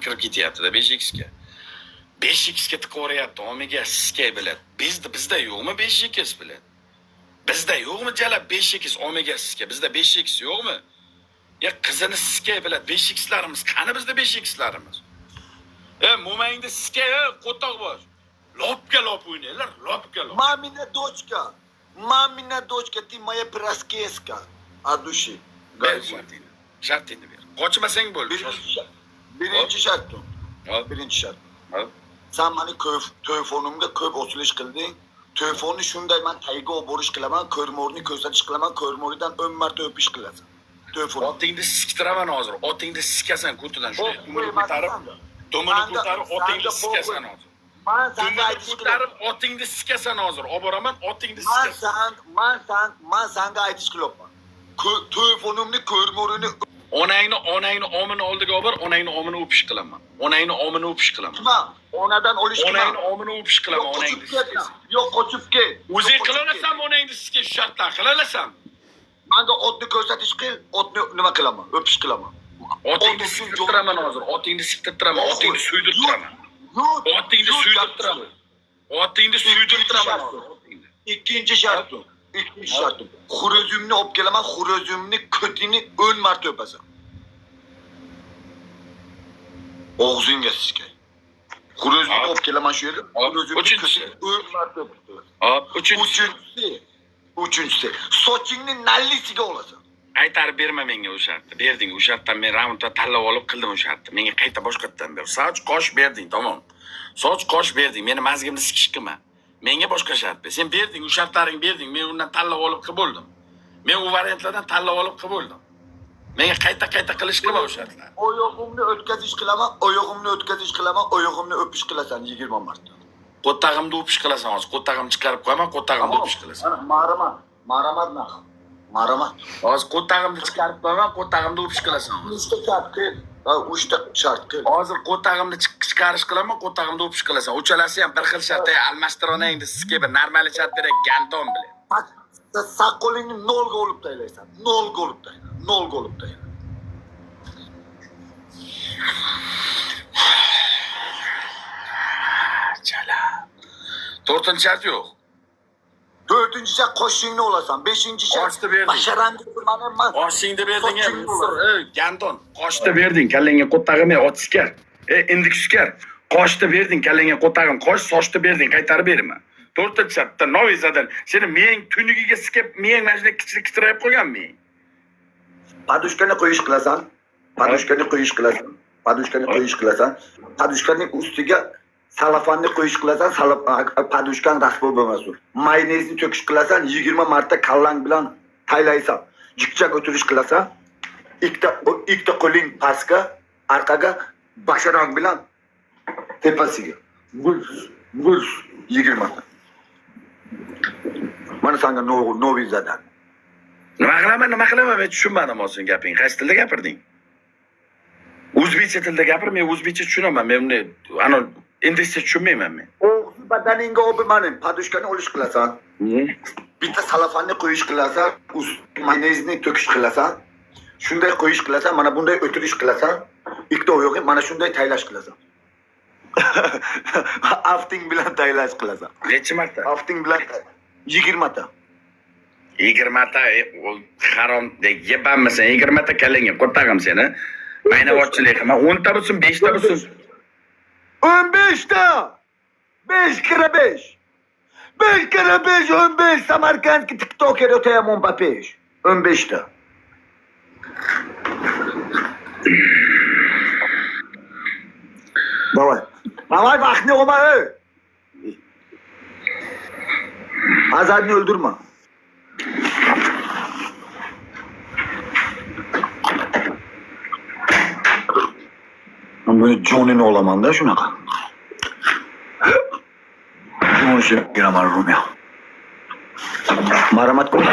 kirib ketyapti-da 5x ga. 5x ga tiqoryapti, Omega Sky bilan. Bizda yo'qmi 5x bilan? Bizda yo'qmi jala 5x Omega Sky? Bizda 5x yo'qmi? Ya qizini Sky bilan 5xlarimiz qani bizda 5xlarimiz? Mo'mangda Sky qo'toq bosh. Lopga lop o'ynaylar, lopga lop. Mamina дочка, ты моя прасkeska. От души. Shartini ber. Qochmasang bo'ldi. Birinchi shartim. Birinchi shart. Sen meni telefonimga ko'p osilish qilding. Telefonni shunday men tagiga olib borish qilaman, ko'rmorni ko'rsatish qilaman, ko'rmoridan 10 marta o'pish qilasan. Telefon. Otingni siktiraman hozir. Otingni sikasan ko'tidan shunday. Dumini ko'tarib otingni sikasan hozir. Men senga aytish ko'tarib otingni sikasan hozir. Olib boraman, otingni sikasan. Men senga aytish qilyapman. Telefonimni ko'rmorini Onangni omini oldiga olib bor, onangni omini o'pish qilaman. Onangni omini o'pish qilaman. Onadan olish qilaman. Onangni omini o'pish qilaman, onangni. Yo'q, qochib ket. O'zing qilasan, onangni sizga shartlar qilasan. Menga otni ko'rsatish qil, otni nima qilaman? O'pish qilaman. Otingni siktiraman hozir, otingni siktiraman, otingni suydirtiraman. Otingni suydirtiraman. Otingni suydirtiraman. Ikkinchi shartim. Xuruzimni olib kelaman, xuruzimni ko'tini 10 marta o'pasan. Og'zingga siskay. Xuruzimni olib kelaman shu yerga, xuruzimni ko'tini 10 marta o'pasan. Uchinchisi, sochingni nallisiga olasan. Aytarib berma menga o'sha shartni. Berding, o'sha shartdan men raundda tanlab olib qildim o'sha shartni. Menga qayta boshqatdan ber. Soch qosh berding, tamom. Soch qosh berding, meni mazgimni sikish qilma. Menga boshqa shart ber. Sen berding, u shartlaring berding, men undan tanlab olib qilib bo'ldim. Men u variantlardan tanlab olib qilib bo'ldim. Menga qayta qilish qilma o shartlar. Oyog'imni o'tkazish qilaman, oyog'imni o'pish qilasan 20 marta. Qo'ttag'imni o'pish qilasan hozir. Qo'ttag'imni chiqarib qo'yaman, qo'ttag'imni o'pish qilasan. Maramat. Hozir qo'ttag'imni chiqarib qo'yaman, qo'ttag'imni o'pish qilasan hozir. Uchta shart qil. Hozir qo'ttag'imni chiqarish qilaman, qo'ttag'imni o'pish qilasan. Uchalasi ham bir xil shartda almashtironingni sizga bir normal shart berak gandon bilan. Saqolingni 0 ga olib taylaysan. 0 ga olib tayla. 0 ga olib tayla. Chala. 4-chi shart yo'q. 4-chi shart qoshingni olasan. 5-chi shart qoshni berding. Basharangni turmanim. Qoshingni berding, gandon. Qoshni berding, kallangga qo'ttag'im, otskar. Indikskar. Qoshni berding, kallangga qo'ttag'im, qosh, sochni berding, qaytarib berma. 4-chi shartda novizadan seni miyang tunigiga sikib, miyang majna kichirib qo'ygan miyang. Padushkani qo'yish qilasan. Padushkaning ustiga salafanni qo'yish qilasan, padushkan rasvo bo'lmasin. Mayonezni to'kish qilasan, 20 marta kallang bilan taylaysan. Jikchak o'tirish qilasan. Ikkita qo'ling pastga, orqaga basharang bilan tepasiga. Vurs 20 marta. Mana senga novizadan. Nima qilaman, men tushunmadim hozir gaping. Qaysi tilda gapirding? O'zbekcha tilda gapir, men o'zbekcha tushunaman. Men uni inglizcha tushunmayman men. O'g'zi badaningga olib mana padushkani olish qilasan. Bitta salafanni qo'yish qilasan, mayonezni to'kish qilasan. Shunday qo'yish qilasan, mana bunday o'tirish qilasan. Ikkita oyog'ing mana shunday taylash qilasan. Afting bilan taylash qilasan. Necha marta? Afting bilan 20 marta. 20 marta harom yebanmisan, 20 marta kallangga qo'ttag'im seni. Maynavorchilik qilma. 10 ta bo'lsin, 5 ta bo'lsin. 15 ta. 5 kira 5. 5 kira 5, 15 Samarkandki TikToker o'tayapman papesh. 15 ta. Davay vaqtni olma. Azadni öldürme. Böyle Johnny'nin olamam da şunaqa. John şey giramarım ya. Maramat koy.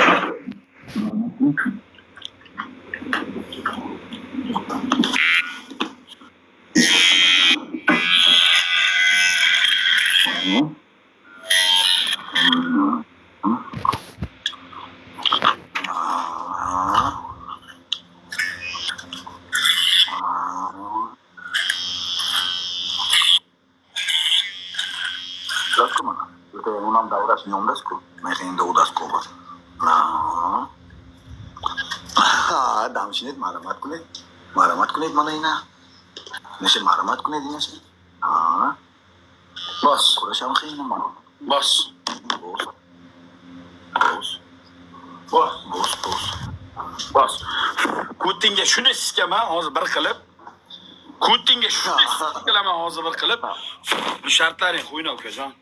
Это нам давраш не умдаску. Мы хотим да удаску. Дамшинет марамат кунет. Марамат кунет mana ina. Nese марамат кунет nese. Bos, Kurasham khayna mana. bos. Boss. Boss. Bos. Boss. Boss. Bos. Kutinga shuni siskaman hozir bir qilib. Kutinga shuni siskaman hozir bir qilib. Bu shartlaring qo'ying ukajon.